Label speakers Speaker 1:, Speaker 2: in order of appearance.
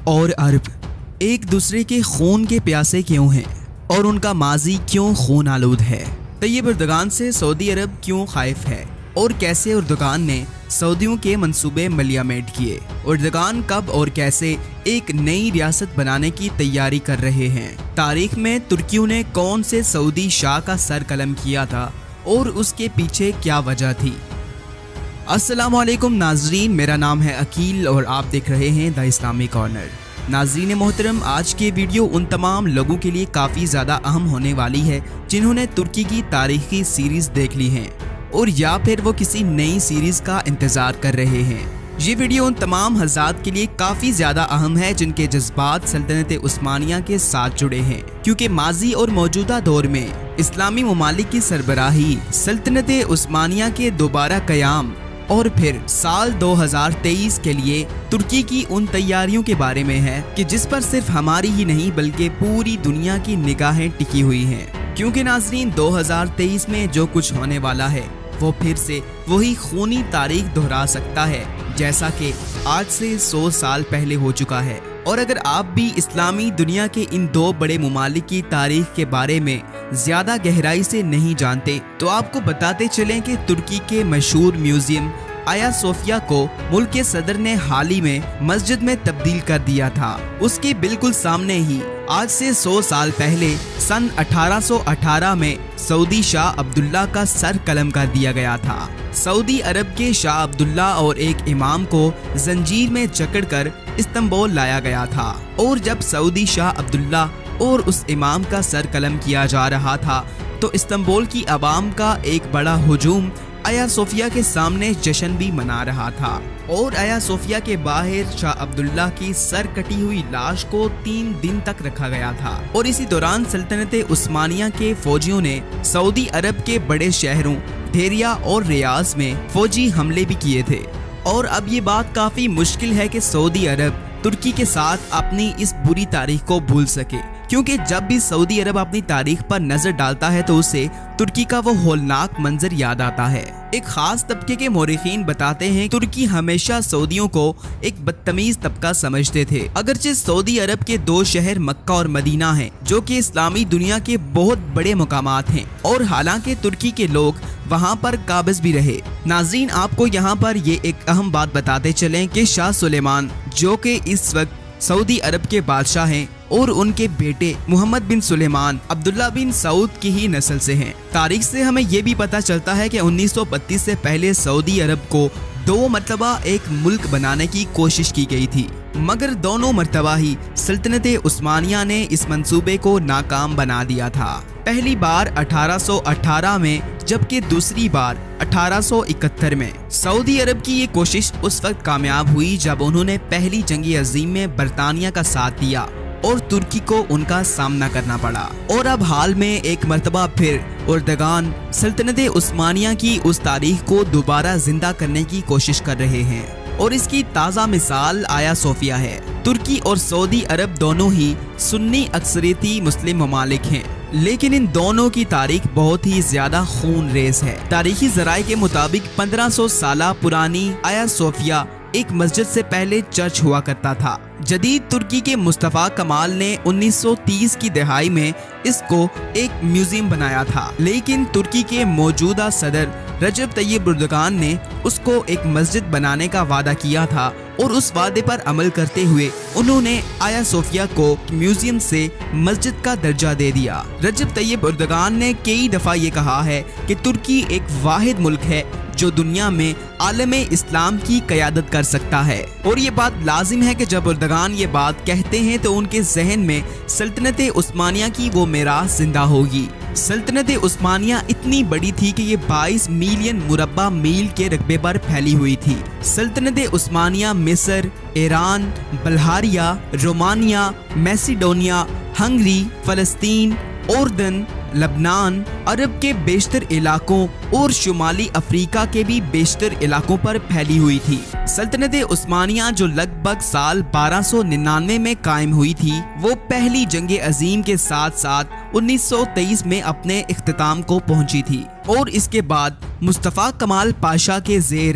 Speaker 1: اور عرب ایک دوسرے کے خون کے پیاسے کیوں ہیں اور ان کا ماضی کیوں خون آلود ہے؟ طیب اردگان سے سعودی عرب کیوں خائف ہے اور کیسے اردگان نے سعودیوں کے منصوبے ملیامٹ کیے؟ اردگان کب اور کیسے ایک نئی ریاست بنانے کی تیاری کر رہے ہیں؟ تاریخ میں ترکیوں نے کون سے سعودی شاہ کا سر قلم کیا تھا اور اس کے پیچھے کیا وجہ تھی؟ السلام علیکم ناظرین، میرا نام ہے عقیل اور آپ دیکھ رہے ہیں دا اسلامی کارنر۔ ناظرین محترم، آج کے ویڈیو ان تمام لوگوں کے لیے کافی زیادہ اہم ہونے والی ہے جنہوں نے ترکی کی تاریخی سیریز دیکھ لی ہیں اور یا پھر وہ کسی نئی سیریز کا انتظار کر رہے ہیں۔ یہ ویڈیو ان تمام حضرات کے لیے کافی زیادہ اہم ہے جن کے جذبات سلطنت عثمانیہ کے ساتھ جڑے ہیں، کیونکہ ماضی اور موجودہ دور میں اسلامی ممالک کی سربراہی سلطنت عثمانیہ کے دوبارہ قیام اور پھر سال 2023 کے لیے ترکی کی ان تیاریوں کے بارے میں ہے کہ جس پر صرف ہماری ہی نہیں بلکہ پوری دنیا کی نگاہیں ٹکی ہوئی ہیں، کیونکہ ناظرین 2023 میں جو کچھ ہونے والا ہے وہ پھر سے وہی خونی تاریخ دہرا سکتا ہے جیسا کہ آج سے 100 سال پہلے ہو چکا ہے۔ اور اگر آپ بھی اسلامی دنیا کے ان دو بڑے ممالک کی تاریخ کے بارے میں زیادہ گہرائی سے نہیں جانتے تو آپ کو بتاتے چلیں کہ ترکی کے مشہور میوزیم آیا صوفیہ کو ملک کے صدر نے حال ہی میں مسجد میں تبدیل کر دیا تھا۔ اس کے بالکل سامنے ہی آج سے 100 سال پہلے سن 1818 میں سعودی شاہ عبداللہ کا سر قلم کر دیا گیا تھا۔ سعودی عرب کے شاہ عبداللہ اور ایک امام کو زنجیر میں جکڑ کر استنبول لایا گیا تھا، اور جب سعودی شاہ عبداللہ اور اس امام کا سر قلم کیا جا رہا تھا تو استنبول کی عوام کا ایک بڑا ہجوم آیا صوفیہ کے سامنے جشن بھی منا رہا تھا، اور آیا صوفیہ کے باہر شاہ عبداللہ کی سر کٹی ہوئی لاش کو 3 دن تک رکھا گیا تھا۔ اور اسی دوران سلطنت عثمانیہ کے فوجیوں نے سعودی عرب کے بڑے شہروں ڈھیریا اور ریاض میں فوجی حملے بھی کیے تھے۔ اور اب یہ بات کافی مشکل ہے کہ سعودی عرب ترکی کے ساتھ اپنی اس بری تاریخ کو بھول سکے، کیونکہ جب بھی سعودی عرب اپنی تاریخ پر نظر ڈالتا ہے تو اسے ترکی کا وہ ہولناک منظر یاد آتا ہے۔ ایک خاص طبقے کے مورخین بتاتے ہیں ترکی ہمیشہ سعودیوں کو ایک بدتمیز طبقہ سمجھتے تھے، اگرچہ سعودی عرب کے 2 شہر مکہ اور مدینہ ہیں جو کہ اسلامی دنیا کے بہت بڑے مقامات ہیں، اور حالانکہ ترکی کے لوگ وہاں پر قابض بھی رہے۔ ناظرین، آپ کو یہاں پر یہ ایک اہم بات بتاتے چلیں کہ شاہ سلیمان جو کہ اس وقت سعودی عرب کے بادشاہ ہیں اور ان کے بیٹے محمد بن سلیمان عبداللہ بن سعود کی ہی نسل سے ہیں۔ تاریخ سے ہمیں یہ بھی پتہ چلتا ہے کہ 1932 سے پہلے سعودی عرب کو 2 مرتبہ ایک ملک بنانے کی کوشش کی گئی تھی، مگر دونوں مرتبہ ہی سلطنت عثمانیہ نے اس منصوبے کو ناکام بنا دیا تھا۔ پہلی بار 1818 میں جبکہ دوسری بار 1871 میں۔ سعودی عرب کی یہ کوشش اس وقت کامیاب ہوئی جب انہوں نے پہلی جنگ عظیم میں برطانیہ کا ساتھ دیا اور ترکی کو ان کا سامنا کرنا پڑا۔ اور اب حال میں ایک مرتبہ پھر اردگان سلطنت عثمانیہ کی اس تاریخ کو دوبارہ زندہ کرنے کی کوشش کر رہے ہیں، اور اس کی تازہ مثال آیا صوفیہ ہے۔ ترکی اور سعودی عرب دونوں ہی سنی اکثریتی مسلم ممالک ہیں، لیکن ان دونوں کی تاریخ بہت ہی زیادہ خون ریز ہے۔ تاریخی ذرائع کے مطابق 1500 سالہ پرانی آیا صوفیہ ایک مسجد سے پہلے چرچ ہوا کرتا تھا۔ جدید ترکی کے مصطفیٰ کمال نے 1930 کی دہائی میں اس کو ایک میوزیم بنایا تھا، لیکن ترکی کے موجودہ صدر رجب طیب اردگان نے اس کو ایک مسجد بنانے کا وعدہ کیا تھا، اور اس وعدے پر عمل کرتے ہوئے انہوں نے آیا صوفیہ کو میوزیم سے مسجد کا درجہ دے دیا۔ رجب طیب اردگان نے کئی دفعہ یہ کہا ہے کہ ترکی ایک واحد ملک ہے جو دنیا میں عالم اسلام کی قیادت کر سکتا ہے، اور یہ بات لازم ہے کہ جب اردگان یہ بات کہتے ہیں تو ان کے ذہن میں سلطنت عثمانیہ کی وہ میراث زندہ ہوگی۔ سلطنت عثمانیہ اتنی بڑی تھی کہ یہ 22 ملین مربع میل کے رقبے پر پھیلی ہوئی تھی۔ سلطنت عثمانیہ مصر، ایران، بلغاریہ، رومانیہ، میسیڈونیا، ہنگری، فلسطین، اردن، لبنان، عرب کے بیشتر علاقوں اور شمالی افریقہ کے بھی بیشتر علاقوں پر پھیلی ہوئی تھی۔ سلطنت عثمانیہ جو لگ بھگ سال 1299 میں قائم ہوئی تھی، وہ پہلی جنگ عظیم کے ساتھ ساتھ 1923 میں اپنے اختتام کو پہنچی تھی، اور اس کے بعد مصطفیٰ کمال پاشا کے زیر